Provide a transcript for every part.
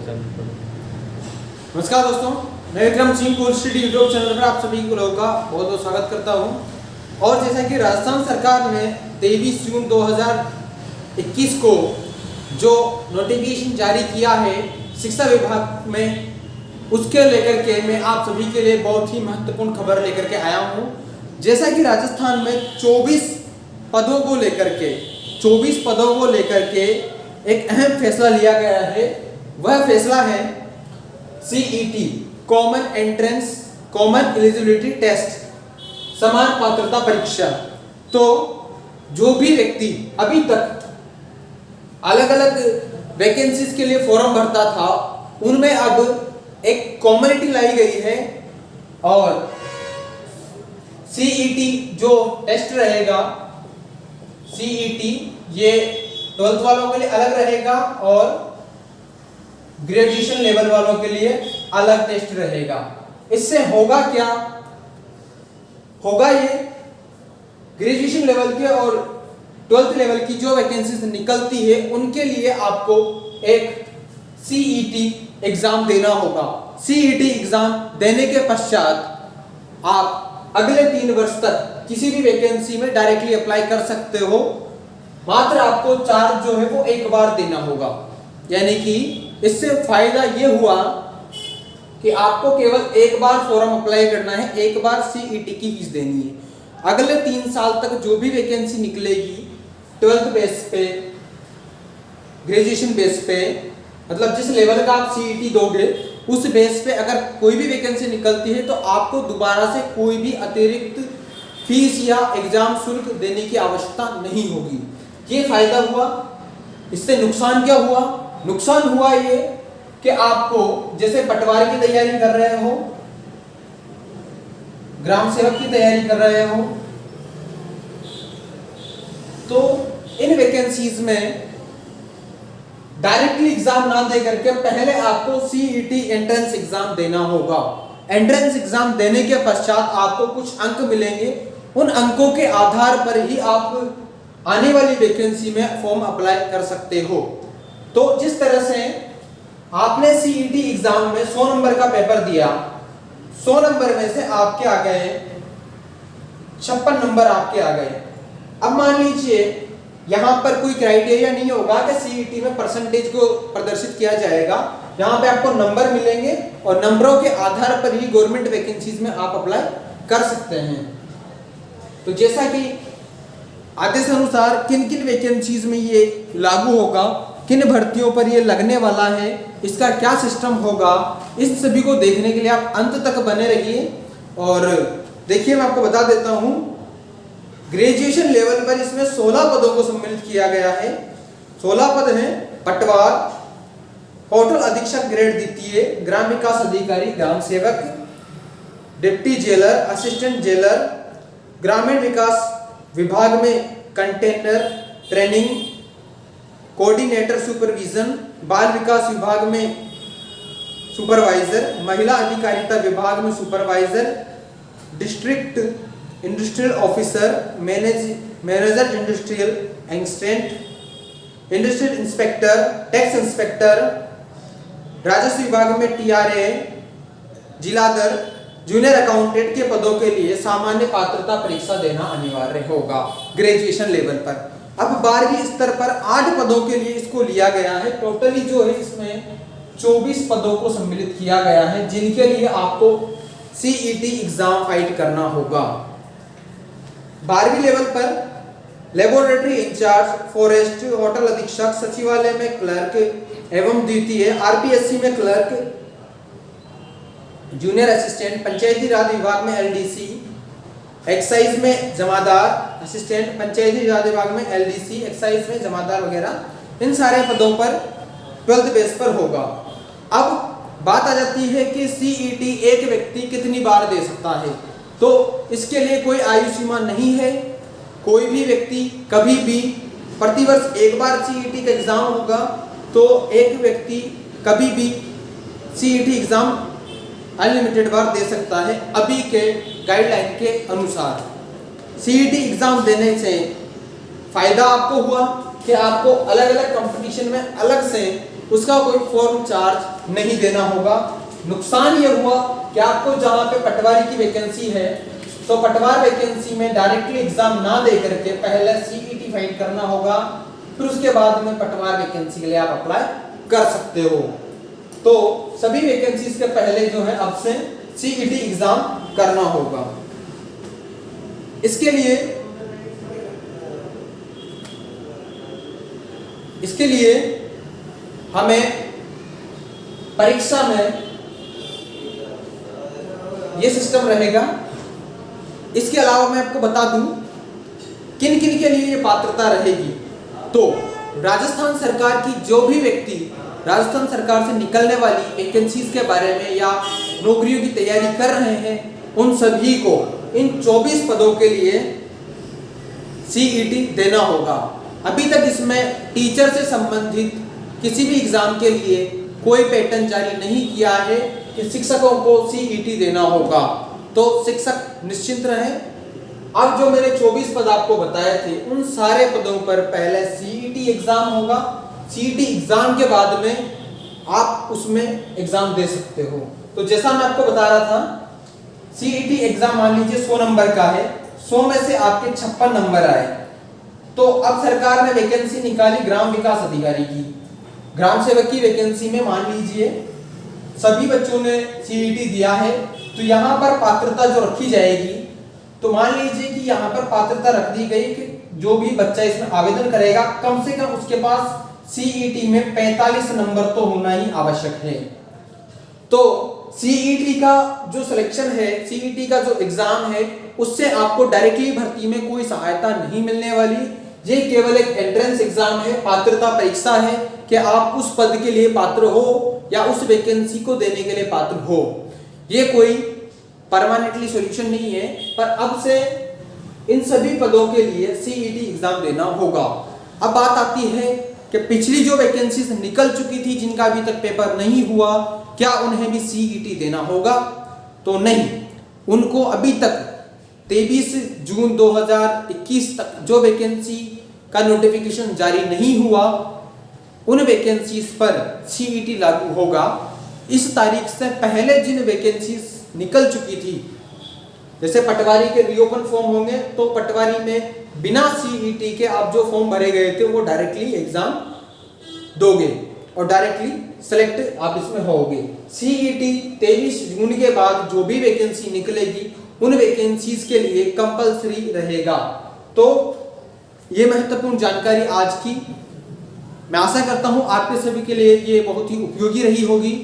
नमस्कार दोस्तों, मैं Vikram Singh course study YouTube channel पर आप सभी लोगों का बहुत बहुत स्वागत करता हूं। और जैसा कि राजस्थान सरकार ने 23 जून 2021 को जो नोटिफिकेशन जारी किया है शिक्षा विभाग में, उसके लेकर के मैं आप सभी के लिए बहुत ही महत्वपूर्ण खबर लेकर के आया हूं। जैसा कि राजस्थान में 24 पदों को लेकर के एक अहम फैसला लिया गया है। वह फैसला है CET common entrance common eligibility test, समान पात्रता परीक्षा। तो जो भी व्यक्ति अभी तक अलग अलग वैकेंसीज के लिए फॉर्म भरता था, उनमें अब एक कॉमनिटी लाई गई है। और CET जो टेस्ट रहेगा, CET ये 12th वालों के लिए अलग रहेगा और ग्रेजुएशन लेवल वालों के लिए अलग टेस्ट रहेगा। इससे होगा क्या? होगा ये ग्रेजुएशन लेवल के और 12th लेवल की जो वैकेंसीज निकलती है, उनके लिए आपको एक CET एग्जाम देना होगा। CET एग्जाम देने के पश्चात आप अगले 3 वर्ष तक किसी भी वैकेंसी में डायरेक्टली अप्लाई कर सकते हो। मात्र आपको चार्ज जो है वो एक बार देना होगा। यानी कि इससे फायदा ये हुआ कि आपको केवल एक बार फॉर्म अप्लाई करना है, एक बार CET की फीस देनी है। अगले 3 साल तक जो भी वैकेंसी निकलेगी 12th बेस पे, ग्रेजुएशन बेस पे, मतलब जिस लेवल का आप CET दोगे उस बेस पे अगर कोई भी वैकेंसी निकलती है तो आपको दोबारा से कोई भी अतिरिक्त फीस या एग्जाम शुल्क देने की आवश्यकता नहीं होगी। ये फायदा हुआ। इससे नुकसान क्या हुआ? नुकसान हुआ ये कि आपको जैसे पटवारी की तैयारी कर रहे हो, ग्राम सेवक की तैयारी कर रहे हो, तो इन वैकेंसीज में डायरेक्टली एग्जाम ना दे करके पहले आपको CET एंट्रेंस एग्जाम देना होगा। एंट्रेंस एग्जाम देने के पश्चात आपको कुछ अंक मिलेंगे। उन अंकों के आधार पर ही आप आने वाली वैकेंसी में फॉर्म अप्लाई कर सकते हो। तो जिस तरह से आपने CET एग्जाम में 100 नंबर का पेपर दिया, 100 नंबर में से आपके आ गए 56 नंबर आपके आ गए। अब मान लीजिए यहां पर कोई क्राइटेरिया नहीं होगा कि CET में परसेंटेज को प्रदर्शित किया जाएगा। यहां पे आपको नंबर मिलेंगे और नंबरों के आधार पर ही गवर्नमेंट वैकेंसीज में आप अप्लाई कर सकते हैं। तो जैसा कि आदेश अनुसार किन किन वैकेंसीज में ये लागू होगा, किन भर्तियों पर ये लगने वाला है, इसका क्या सिस्टम होगा, इस सभी को देखने के लिए आप अंत तक बने रहिए। और देखिए, मैं आपको बता देता हूं, ग्रेजुएशन लेवल पर इसमें 16 पदों को सम्मिलित किया गया है। 16 पद हैं। पटवार, होटल अधीक्षक ग्रेड द्वितीय, ग्राम विकास अधिकारी, ग्राम सेवक, डिप्टी जेलर, असिस्टेंट जेलर, ग्रामीण विकास विभाग में कंटेनर ट्रेनिंग कोऑर्डिनेटर सुपरविजन, बाल विकास विभाग में सुपरवाइजर, महिला अधिकारिता विभाग में supervisor, district industrial officer, manager industrial assistant, industrial inspector, tax inspector, राजस्व विभाग में TRA, जिलाधर, जूनियर अकाउंटेंट के पदों के लिए सामान्य पात्रता परीक्षा देना अनिवार्य होगा ग्रेजुएशन लेवल पर। अब 12वीं स्तर पर 8 पदों के लिए इसको लिया गया है। टोटली जो है इसमें 24 पदों को सम्मिलित किया गया है, जिनके लिए आपको CET एग्जाम फाइट करना होगा। 12वीं लेवल पर लेबोरेटरी इंचार्ज, फॉरेस्ट, होटल अधीक्षक, सचिवालय में क्लर्क एवं द्वितीय, RPSC में क्लर्क, जूनियर असिस्टेंट, पंचायती राज विभाग में LDC, एक्साइज में जमादार, असिस्टेंट, पंचायती राज विभाग में LDC, एक्साइज में जमादार वगैरह, इन सारे पदों पर 12th बेस पर होगा। अब बात आ जाती है कि CET एक व्यक्ति कितनी बार दे सकता है। तो इसके लिए कोई आयु सीमा नहीं है। कोई भी व्यक्ति कभी भी, प्रतिवर्ष एक बार CET का एग्जाम होगा, तो एक व्यक्ति कभी भी CET एग्जाम अनलिमिटेड बार दे सकता है। अभी के गाइडलाइन के अनुसार CET एग्जाम देने से फायदा आपको हुआ कि आपको अलग अलग कंपटीशन में अलग से उसका कोई फॉर्म चार्ज नहीं देना होगा। नुकसान ये हुआ कि आपको जहां पे पटवारी की वैकेंसी है तो पटवार वैकेंसी में डायरेक्टली एग्जाम ना दे करके पहले सीईटी फाइंड करना होगा, फिर उसके बाद में पटवार वैकेंसी के लिए आप अप्लाई कर सकते हो। तो सभी वैकेंसीज के पहले जो है अब से सीईटी एग्जाम करना होगा। इसके लिए हमें परीक्षा में ये सिस्टम रहेगा। इसके अलावा मैं आपको बता दूं किन किन के लिए ये पात्रता रहेगी। तो राजस्थान सरकार की जो भी व्यक्ति राजस्थान सरकार से निकलने वाली वैकेंसीज के बारे में या नौकरियों की तैयारी कर रहे हैं उन सभी को इन 24 पदों के लिए सीईटी देना होगा। अभी तक इसमें टीचर से संबंधित किसी भी एग्जाम के लिए कोई पैटर्न जारी नहीं किया है कि शिक्षकों को सीईटी देना होगा। तो शिक्षक निश्चिंत रहें। अब जो मैंने 24 पद आपको बताए थे उन सारे पदों पर पहले सीईटी एग्जाम होगा। सीईटी एग्जाम के बाद में आप उसमें एग्जाम दे सकते हो। तो जैसा मैं आपको बता रहा था सीईटी एग्जाम मान लीजिए 100 नंबर का है, 100 में से आपके 56 नंबर आए। तो अब सरकार ने वैकेंसी निकाली ग्राम विकास अधिकारी की, ग्राम सेवक की वैकेंसी में मान लीजिए सभी बच्चों ने सीईटी दिया है। तो यहाँ पर पात्रता जो रखी जाएगी, तो मान लीजिए कि यहाँ पर पात्रता रख दी गई कि जो भी बच्चा इसमें आवेदन करेगा कम से कम उसके पास सीईटी में 45 नंबर तो होना ही आवश्यक है। तो सीईटी का जो सिलेक्शन है, सीईटी का जो एग्जाम है, उससे आपको डायरेक्टली भर्ती में कोई सहायता नहीं मिलने वाली। ये केवल एक एंट्रेंस एग्जाम है, पात्रता परीक्षा है कि आप उस पद के लिए पात्र हो या उस वैकेंसी को देने के लिए पात्र हो। ये कोई परमानेंटली सॉल्यूशन नहीं है, पर अब से इन सभी पदों के लिए सीईटी एग्जाम देना होगा। अब बात आती है कि पिछली जो वैकेंसीज निकल चुकी थी जिनका अभी तक पेपर नहीं हुआ, क्या उन्हें भी सीईटी देना होगा? तो नहीं, उनको अभी तक 23 जून 2021 तक जो वैकेंसी का नोटिफिकेशन जारी नहीं हुआ उन वैकेंसीज पर सीईटी लागू होगा। इस तारीख से पहले जिन वैकेंसीज निकल चुकी थी, जैसे पटवारी के रीओपन फॉर्म होंगे तो पटवारी में बिना सीईटी के आप जो फॉर्म भरे गए थे वो डायरेक्टली एग्जाम दोगे और डायरेक्टली सेलेक्ट आप इसमें होगे। सीईटी 23 जून के बाद जो भी वैकेंसी निकलेगी उन वैकेंसीज के लिए कंपलसरी रहेगा। तो ये महत्वपूर्ण जानकारी आज की, मैं आशा करता हूं आपके सभी के लिए ये बहुत ही उपयोगी रही होगी।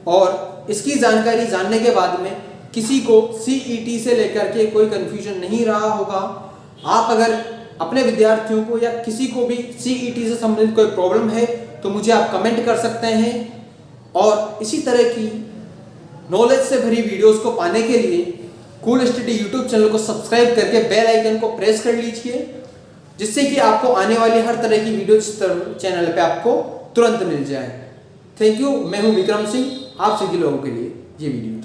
और इसकी जानकारी जानने के बाद में किसी को सीईटी से लेकर के कोई कंफ्यूजन नहीं रहा होगा। आप अगर अपने विद्यार्थियों को या किसी को भी सीईटी से संबंधित कोई प्रॉब्लम है तो मुझे आप कमेंट कर सकते हैं। और इसी तरह की नॉलेज से भरी वीडियोस को पाने के लिए कूल स्टडी यूट्यूब चैनल को सब्सक्राइब करके बेल आइकन को प्रेस कर लीजिए, जिससे कि आपको आने वाली हर तरह की वीडियो चैनल पे आपको तुरंत मिल जाए। Thank you. मैं हूं विक्रम सिंह, आप सभी लोगों के लिए ये वीडियो।